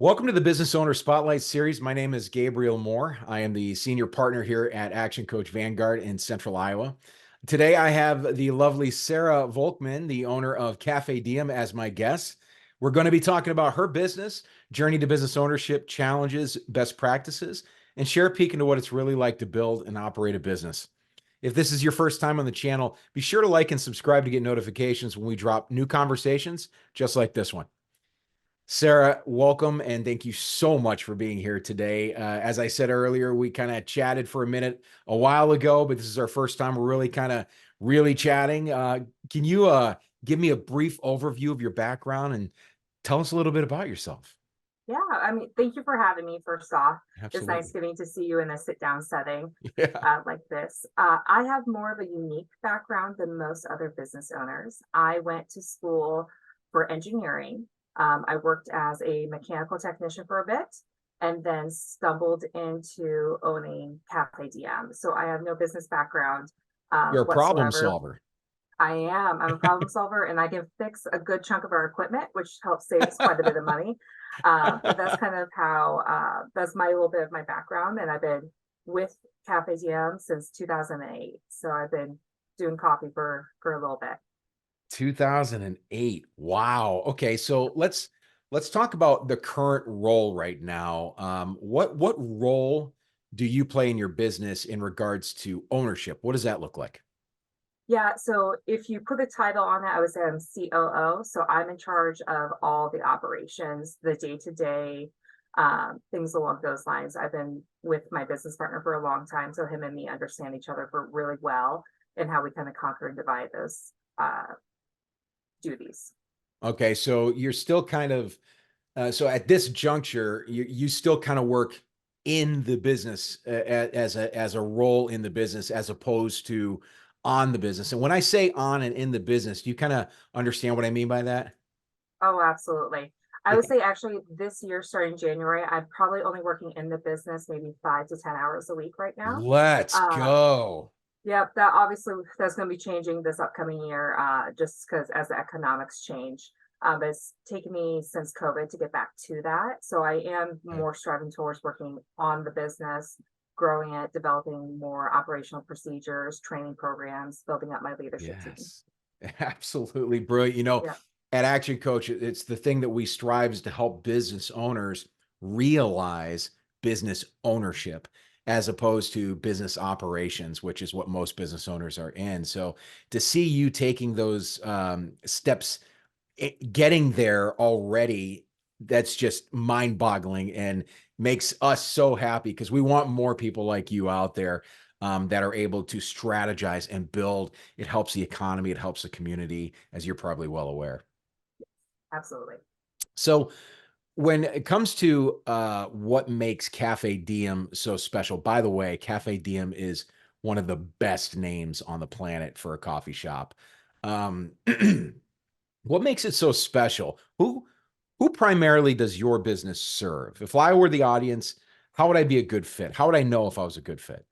Welcome to the Business Owner Spotlight Series. My name is Gabriel Moore. I am the senior partner here at Action Coach Vanguard in Central Iowa. Today, I have the lovely Sara Volkmann, the owner of Cafe Diem, as my guest. We're going to be talking about her business, journey to business ownership, challenges, best practices, and share a peek into what it's really like to build and operate a business. If this is your first time on the channel, be sure to like and subscribe to get notifications when we drop new conversations just like this one. Sara, welcome, and thank you so much for being here today. As I said earlier, we kind of chatted for a minute a while ago, but this is our first time we're really chatting. Can you give me a brief overview of your background and tell us a little bit about yourself? Yeah, thank you for having me first off. It's nice Absolutely. getting to see you in a sit-down setting Yeah. like this. I have more of a unique background than most other business owners. I went to school for engineering. I worked as a mechanical technician for a bit and then stumbled into owning Cafe Diem. So I have no business background You're a problem whatsoever. solver. I am. I'm a problem solver and I can fix a good chunk of our equipment, which helps save us quite a bit of money. But that's kind of how that's my little bit of my background. And I've been with Cafe Diem since 2008. So I've been doing coffee for a little bit. 2008. Wow. Okay, so let's talk about the current role right now. What role do you play in your business in regards to ownership? What does that look like? Yeah, so if you put a title on it, I would say I'm COO. So I'm in charge of all the operations, the day-to-day things along those lines. I've been with my business partner for a long time, so him and me understand each other for really well and how we kind of conquer and divide those duties. Okay, so you're still kind of so at this juncture, you still kind of work in the business as a role in the business as opposed to on the business. And when I say on and in the business, do you kind of understand what I mean by that? Oh, absolutely. I would say actually this year, starting January, I'm probably only working in the business maybe 5 to 10 hours a week right now. Let's Uh, go. Yep, that obviously that's going to be changing this upcoming year, just because as the economics change. But it's taken me since COVID to get back to that. So I am Okay. more striving towards working on the business, growing it, developing more operational procedures, training programs, building up my leadership team. Yes, absolutely brilliant. Yeah. At Action Coach, it's the thing that we strive is to help business owners realize business ownership as opposed to business operations, which is what most business owners are in. So to see you taking those steps, getting there already, that's just mind-boggling and makes us so happy because we want more people like you out there that are able to strategize and build. It helps the economy, it helps the community, as you're probably well aware. Absolutely. So when it comes to what makes Cafe Diem so special, by the way, Cafe Diem is one of the best names on the planet for a coffee shop. Um, what makes it so special? Who primarily does your business serve? If I were the audience, how would I be a good fit? How would I know if I was a good fit?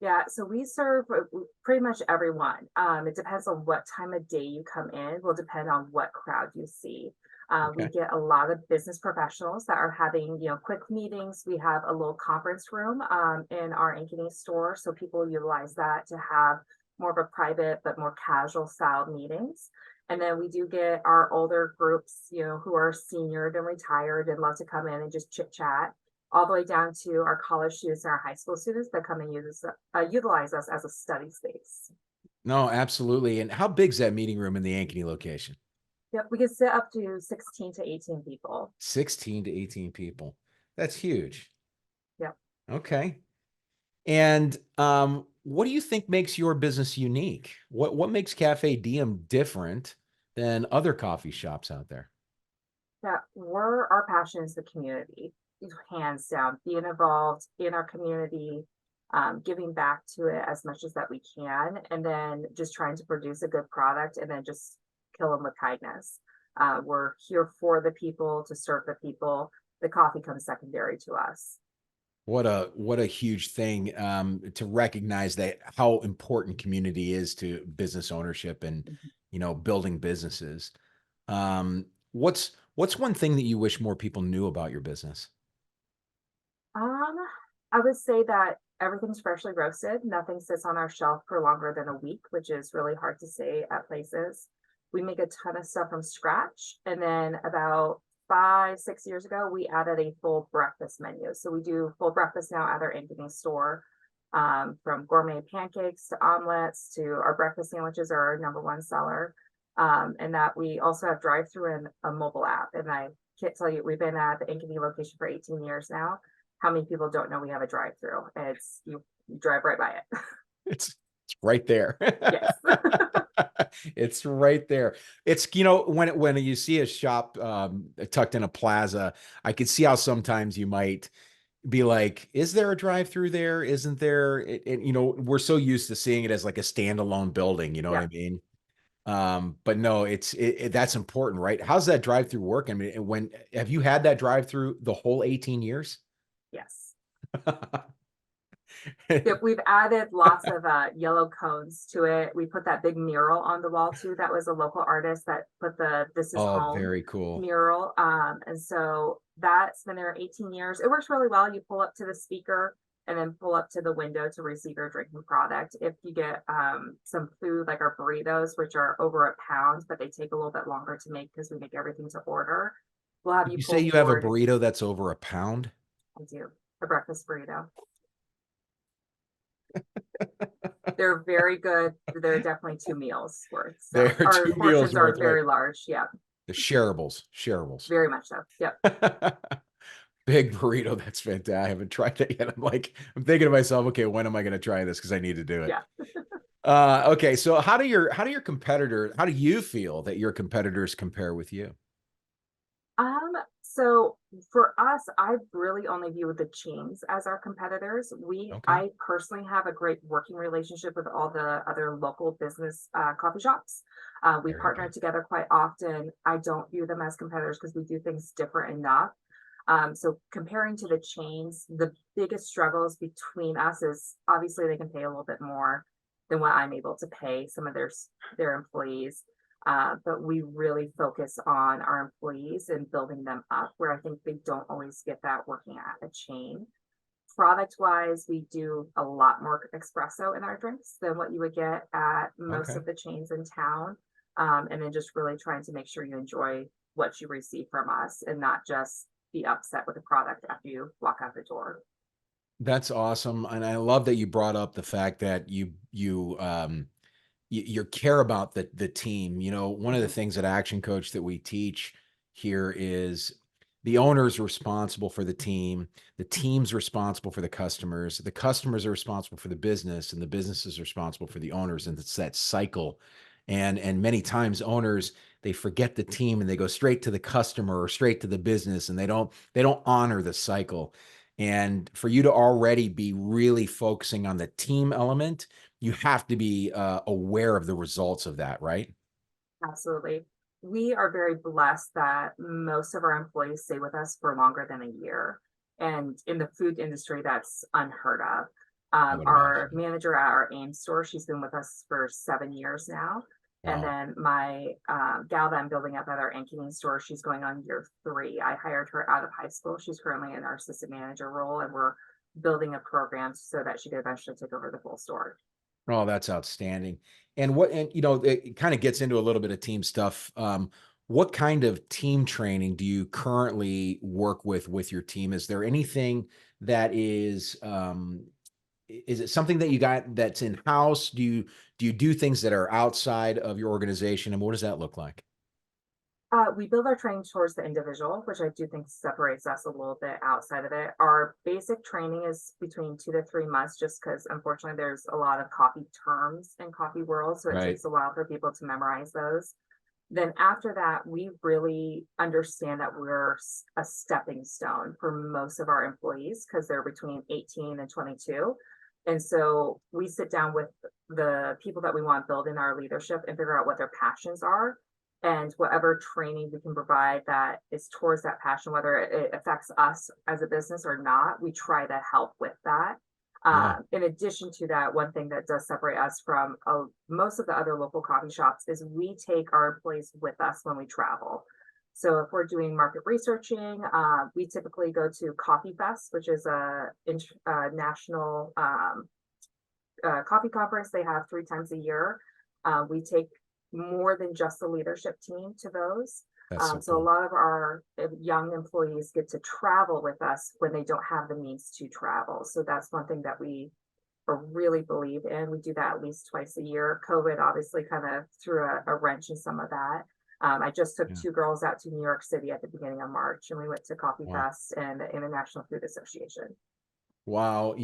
Yeah, so we serve pretty much everyone. It depends on what time of day you come in, will depend on what crowd you see. We Okay. get a lot of business professionals that are having, quick meetings. We have a little conference room in our Ankeny store, so people utilize that to have more of a private but more casual style meetings. And then we do get our older groups, who are seniored and retired and love to come in and just chit chat all the way down to our college students and our high school students that come and utilize us as a study space. No, absolutely. And how big's that meeting room in the Ankeny location? Yep, we can sit up to 16 to 18 people. 16 to 18 people. That's huge. Yep. Okay. And what do you think makes your business unique? What makes Cafe Diem different than other coffee shops out there? Yeah, our passion is the community, hands down, being involved in our community, giving back to it as much as that we can, and then just trying to produce a good product and then just kill them with kindness. We're here for the people, to serve the people. The coffee comes secondary to us. What a huge thing to recognize that how important community is to business ownership and building businesses. What's one thing that you wish more people knew about your business? Um, I would say that everything's freshly roasted. Nothing sits on our shelf for longer than a week, which is really hard to say at places. We make a ton of stuff from scratch. And then about 5, 6 years ago, we added a full breakfast menu. So we do full breakfast now at our Ankeny store. From gourmet pancakes to omelets to our breakfast sandwiches are our number one seller. And that we also have drive-through and a mobile app. And I can't tell you, we've been at the Ankeny location for 18 years now. How many people don't know we have a drive-through? It's you drive right by it. It's right there. Yes. It's right there. It's, when you see a shop tucked in a plaza, I could see how sometimes you might be like, is there a drive-through there? Isn't there? We're so used to seeing it as like a standalone building, you know what Yeah. I mean? But no, that's important, right? How's that drive-through work? I mean, when have you had that drive-through the whole 18 years? Yes. Yep, we've added lots of yellow cones to it. We put that big mural on the wall too. That was a local artist that put the "This is Oh, home" very cool. mural. And so that's been there 18 years. It works really well. You pull up to the speaker and then pull up to the window to receive your drinking product. If you get some food like our burritos, which are over a pound, but they take a little bit longer to make because we make everything to order, we'll have you You say pull you have a forward. burrito that's over a pound? I do a breakfast burrito. They're very good. They're definitely 2 meals worth. So They're our two meals portions are worth, right? very large. Yeah, The shareables. very much so. Yep. Big burrito. That's fantastic. I haven't tried that yet. I'm thinking to myself, okay, when am I going to try this? Because I need to do it. Yeah. Okay. So how do you feel that your competitors compare with you? So for us, I really only view the chains as our competitors. Okay. I personally have a great working relationship with all the other local business coffee shops. We Very partner good. together quite often. I don't view them as competitors because we do things different enough. So comparing to the chains, the biggest struggles between us is obviously they can pay a little bit more than what I'm able to pay some of their employees. But we really focus on our employees and building them up where I think they don't always get that working at a chain. Product wise, we do a lot more espresso in our drinks than what you would get at most Okay. of the chains in town. And then just really trying to make sure you enjoy what you receive from us and not just be upset with the product after you walk out the door. That's awesome. And I love that you brought up the fact that you care about the team. One of the Mhm. things at Action Coach that we teach here is the owner's responsible for the team's responsible for the customers are responsible for the business, and the business is responsible for the owners, and it's that cycle. And many times owners, they forget the team and they go straight to the customer or straight to the business, and they don't honor the cycle. And for you to already be really focusing on the team element, you have to be aware of the results of that, right? Absolutely. We are very blessed that most of our employees stay with us for longer than a year. And in the food industry, that's unheard of. I would Our imagine. manager at our AIM store, she's been with us for 7 years now. And Wow. then my gal that I'm building up at our Ankeny store, she's going on year 3. I hired her out of high school. She's currently in our assistant manager role, and we're building a program so that she could eventually take over the full store. Oh, that's outstanding. And it kind of gets into a little bit of team stuff. What kind of team training do you currently work with your team? Is there anything that is it something that you got that's in house? Do you do things that are outside of your organization? And what does that look like? We build our training towards the individual, which I do think separates us a little bit outside of it. Our basic training is between 2 to 3 months, just because unfortunately there's a lot of coffee terms in coffee world, so it Right. takes a while for people to memorize those. Then after that, we really understand that we're a stepping stone for most of our employees because they're between 18 and 22. And so we sit down with the people that we want to build in our leadership and figure out what their passions are, and whatever training we can provide that is towards that passion, whether it affects us as a business or not, we try to help with that. Yeah. In addition to that, one thing that does separate us from most of the other local coffee shops is we take our employees with us when we travel. So if we're doing market researching, we typically go to Coffee Fest, which is a national coffee conference they have 3 times a year. We take more than just the leadership team to those. That's so So a cool. lot of our young employees get to travel with us when they don't have the means to travel. So that's one thing that we really believe in. We do that at least twice a year. COVID obviously kind of threw a wrench in some of that. I just took Yeah. 2 girls out to New York City at the beginning of March, and we went to Coffee Wow. Fest and the International Food Association. Wow.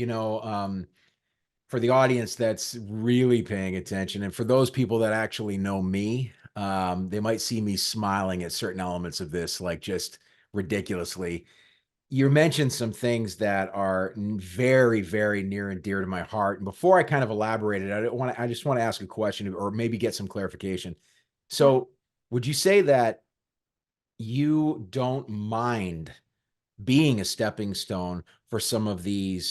For the audience that's really paying attention, and for those people that actually know me, they might see me smiling at certain elements of this, like just ridiculously. You mentioned some things that are very, very near and dear to my heart. And before I kind of elaborated, I just want to ask a question or maybe get some clarification. Yeah. So, would you say that you don't mind being a stepping stone for some of the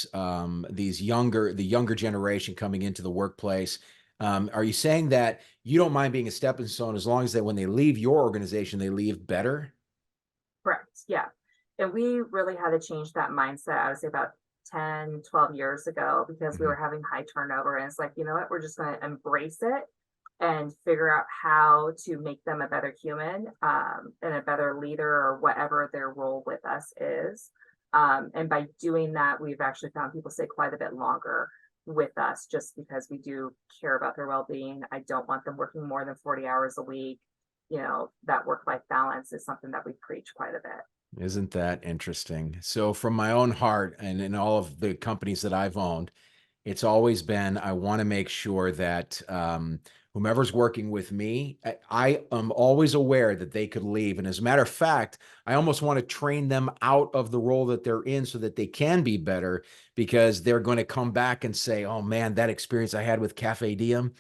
younger generation coming into the workplace? Are you saying that you don't mind being a stepping stone as long as that when they leave your organization, they leave better? Correct. Yeah. And we really had to change that mindset, I would say about 10, 12 years ago, because we Mhm. were having high turnover. And it's like, you know what, we're just going to embrace it and figure out how to make them a better human, and a better leader or whatever their role with us is. And by doing that, we've actually found people stay quite a bit longer with us just because we do care about their well-being. I don't want them working more than 40 hours a week. That work-life balance is something that we preach quite a bit. Isn't that interesting? So, from my own heart and in all of the companies that I've owned, it's always been I want to make sure that whomever's working with me, I am always aware that they could leave. And as a matter of fact, I almost want to train them out of the role that they're in so that they can be better because they're going to come back and say, oh man, that experience I had with Cafe Diem,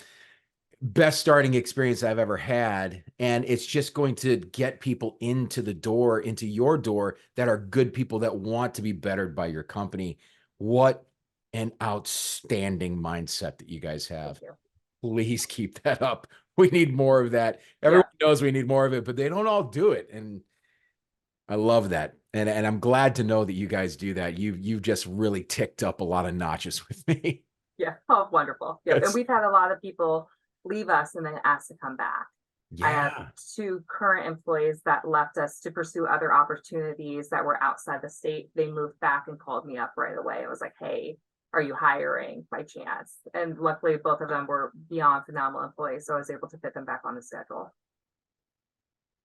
best starting experience I've ever had. And it's just going to get people into the door, into your door that are good people that want to be bettered by your company. What an outstanding mindset that you guys Thank have. you. Please keep that up. We need more of that. Yeah. Everyone knows we need more of it, but they don't all do it. And I love that. And I'm glad to know that you guys do that. You've just really ticked up a lot of notches with me. Yeah. Oh, wonderful. Yep. And That's we've had a lot of people leave us and then ask to come back. I have yeah. 2 current employees that left us to pursue other opportunities that were outside the state. They moved back and called me up right away. It was like, hey, are you hiring by chance? And luckily, both of them were beyond phenomenal employees. So I was able to fit them back on the schedule.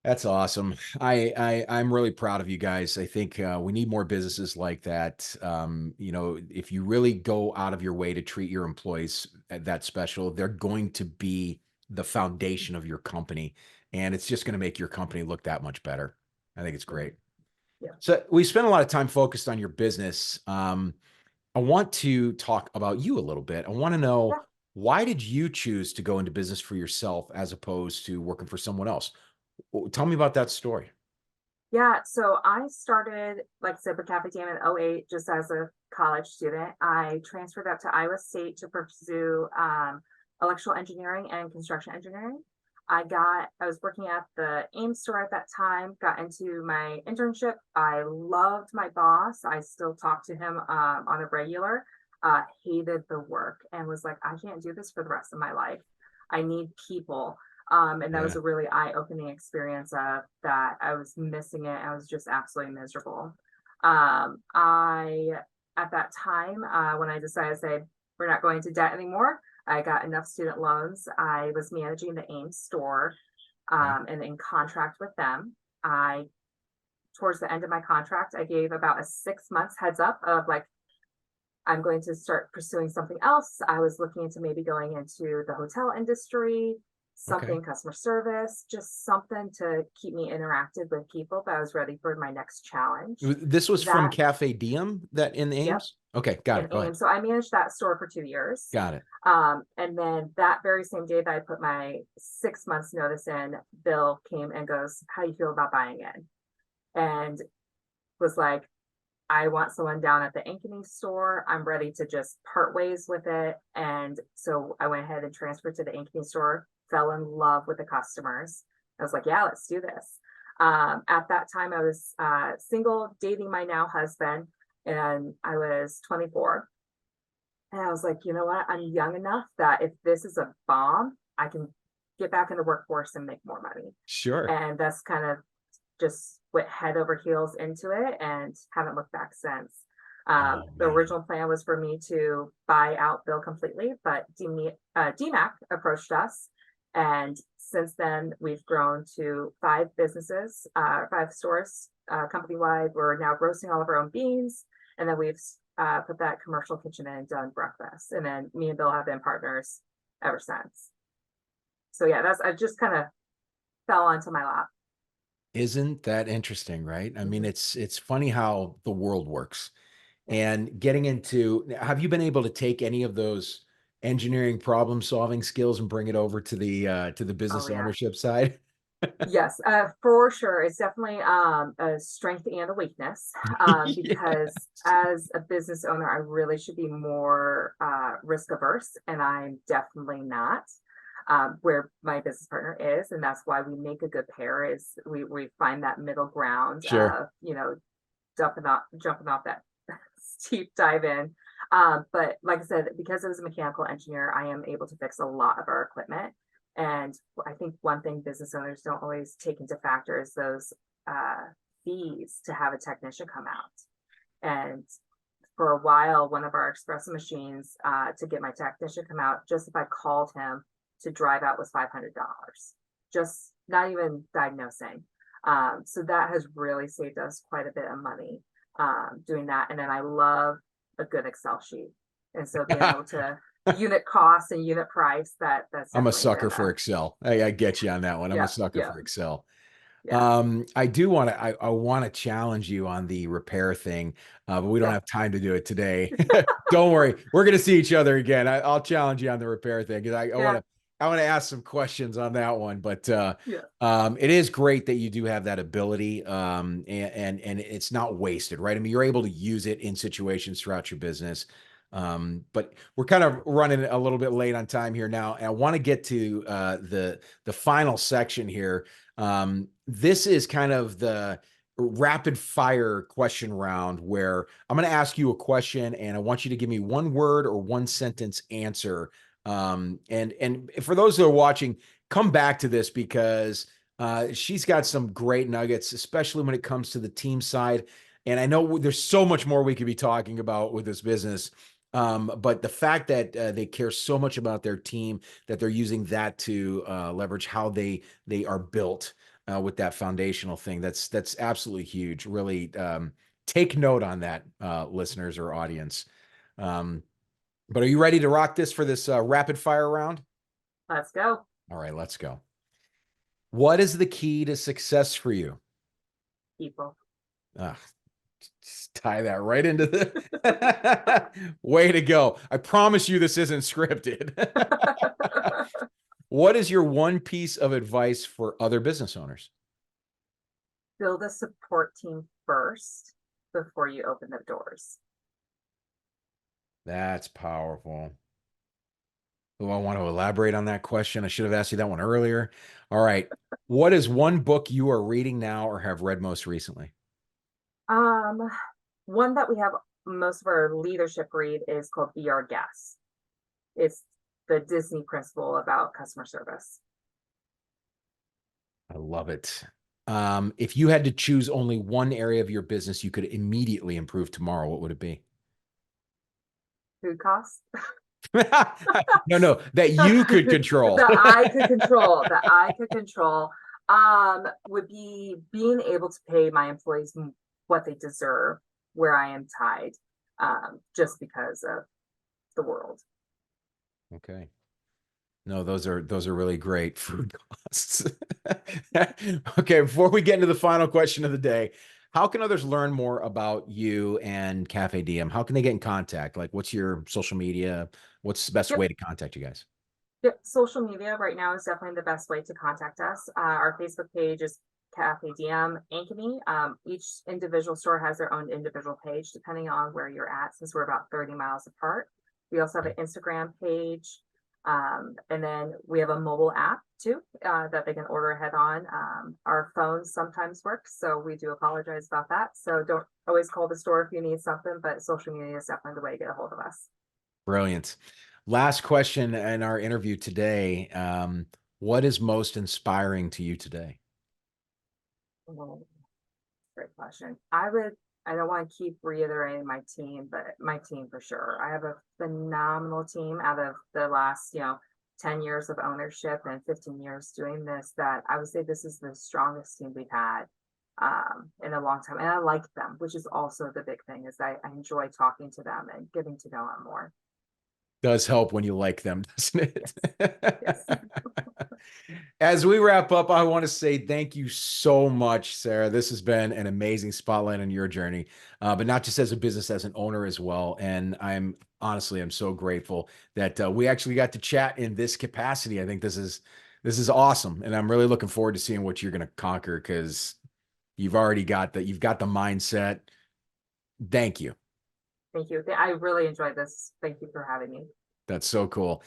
That's awesome. I'm really proud of you guys. I think we need more businesses like that. If you really go out of your way to treat your employees that special, they're going to be the foundation of your company, and it's just going to make your company look that much better. I think it's Yeah. great. Yeah. So we spent a lot of time focused on your business. I want to talk about you a little bit. I want to know, Yeah. why did you choose to go into business for yourself as opposed to working for someone else? Tell me about that story. Yeah, so I started, like I said, with Cafe Diem in '08 just as a college student. I transferred up to Iowa State to pursue electrical engineering and construction engineering. I was working at the AIM store at that time, got into my internship. I loved my boss. I still talk to him on a regular. Hated the work and was like, I can't do this for the rest of my life. I need people. And that was Yeah. a really eye-opening experience of that. I was missing it. I was just absolutely miserable. I At that time, when I decided to say we're not going to debt anymore, I got enough student loans. I was managing the AIM store, Okay. and in contract with them. I Towards the end of my contract, I gave about a 6 months heads up of like, I'm going to start pursuing something else. I was looking into maybe going into the hotel industry, Okay. something customer service, just something to keep me interactive with people. But I was ready for my next challenge. This was from That, Cafe Diem that in the yep, Ames? Okay, got in it. Go AIM. ahead. So I managed that store for 2 years. Got it. And then that very same day that I put my 6 months notice in, Bill came and goes, how you feel about buying in? And was like, I want someone down at the Ankeny store. I'm ready to just part ways with it. And so I went ahead and transferred to the Ankeny store, fell in love with the customers. I was like, yeah, let's do this. At that time, I was single, dating my now husband, and I was 24. And I was like, you know what? I'm young enough that if this is a bomb, I can get back in the workforce and make more money. Sure. And that's kind of just went head over heels into it and haven't looked back since. Oh The man. original plan was for me to buy out Bill completely, but DMAC approached us. And since then, we've grown to 5 businesses, 5 stores, company wide. We're now roasting all of our own beans. And then we've put that commercial kitchen in and done breakfast. And then me and Bill have been partners ever since. So yeah, I just kind of fell onto my lap. Isn't that interesting, right? I mean, Mhm. it's funny how the world works. Yes. And getting into, have you been able to take any of those engineering problem solving skills and bring it over to the Oh business yeah. ownership side? Yes, for sure. It's definitely a strength and a weakness, Yeah. because as a business owner, I really should be more risk averse, and I'm definitely not. Where my business partner is, and that's why we make a good pair. Is we find that middle ground Sure. of jumping off that steep dive in. But like I said, because I was a mechanical engineer, I am able to fix a lot of our equipment. And I think one thing business owners don't always take into factor is those uh, fees to have a technician come out. And for a while, one of our espresso machines to get my technician come out, just if I called him to drive out was $500. Just not even diagnosing. So that has really saved us quite a bit of money doing that. And then I love a good Excel sheet. And so being able to unit cost and unit price, that's I'm a definitely sucker been for a, Excel. I get you on that one. I'm a yeah, sucker yeah, for Excel. yeah, I do want to, I want to challenge you on the repair thing, but we don't yeah, have time to do it today. Don't worry. We're going to see each other again. I'll challenge you on the repair thing because yeah, I want to ask some questions on that one, but, yeah. it is great that you do have that ability, and it's not wasted, right? I mean, you're able to use it in situations throughout your business. But we're kind of running a little bit late on time here now, and I want to get to the final section here. This is kind of the rapid fire question round where I'm going to ask you a question and I want you to give me one word or one sentence answer. And for those who are watching, come back to this because she's got some great nuggets, especially when it comes to the team side. And I know there's so much more we could be talking about with this business. But the fact that they care so much about their team that they're using that to leverage how they are built with that foundational thing. That's absolutely huge. Really take note on that, listeners or audience. Um, but are you ready to rock this for this rapid fire round? Let's go, All right, let's go. What is the key to success for you? people. Ah, just tie that right into the way to go. I promise you this isn't scripted. What is your one piece of advice for other business owners? Build a support team first before you open the doors. That's powerful. Oh, I want to elaborate on that question. I should have asked you that one earlier. All right. What is one book you are reading now or have read most recently? Um, One that we have most of our leadership read is called Be Our Guest. It's the Disney principle about customer service. I love it. If you had to choose only one area of your business you could immediately improve tomorrow, what would it be? Food costs No, no, that you could control. that I could control, would be being able to pay my employees what they deserve where I am tied, just because of the world. Okay. No, those are really great food costs. Okay, before we get into the final question of the day, how can others learn more about you and Cafe Diem? How can they get in contact? Like, what's your social media? What's the best Yep. way to contact you guys? Yep, social media right now is definitely the best way to contact us. Our Facebook page is Cafe Diem Ankeny. Each individual store has their own individual page depending on where you're at, since we're about 30 miles apart. We also have Okay. an Instagram page. And then we have a mobile app too, that they can order ahead on. Our phones sometimes work, so we do apologize about that. So don't always call the store if you need something, but social media is definitely the way to get a hold of us. Brilliant. Last question in our interview today. What is most inspiring to you today? Oh, great question. I don't want to keep reiterating my team, but my team for sure. I have a phenomenal team out of the last, 10 years of ownership and 15 years doing this, that I would say this is the strongest team we've had in a long time. And I like them, which is also the big thing, is I enjoy talking to them and getting to know them more. Does help when you like them, doesn't Yes. it? Yes. As we wrap up, I want to say thank you so much, Sarah. This has been an amazing spotlight on your journey, but not just as a business, as an owner as well. And I'm so grateful that we actually got to chat in this capacity. I think this is awesome, and I'm really looking forward to seeing what you're going to conquer because you've got the mindset. Thank you. Thank you. I really enjoyed this. Thank you for having me. That's so cool.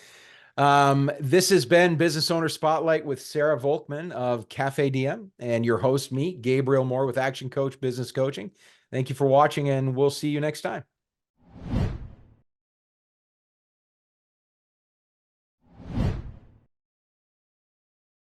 This has been Business Owner Spotlight with Sara Volkmann of Cafe Diem and your host, me, Gabriel Moore with Action Coach Business Coaching. Thank you for watching, and we'll see you next time.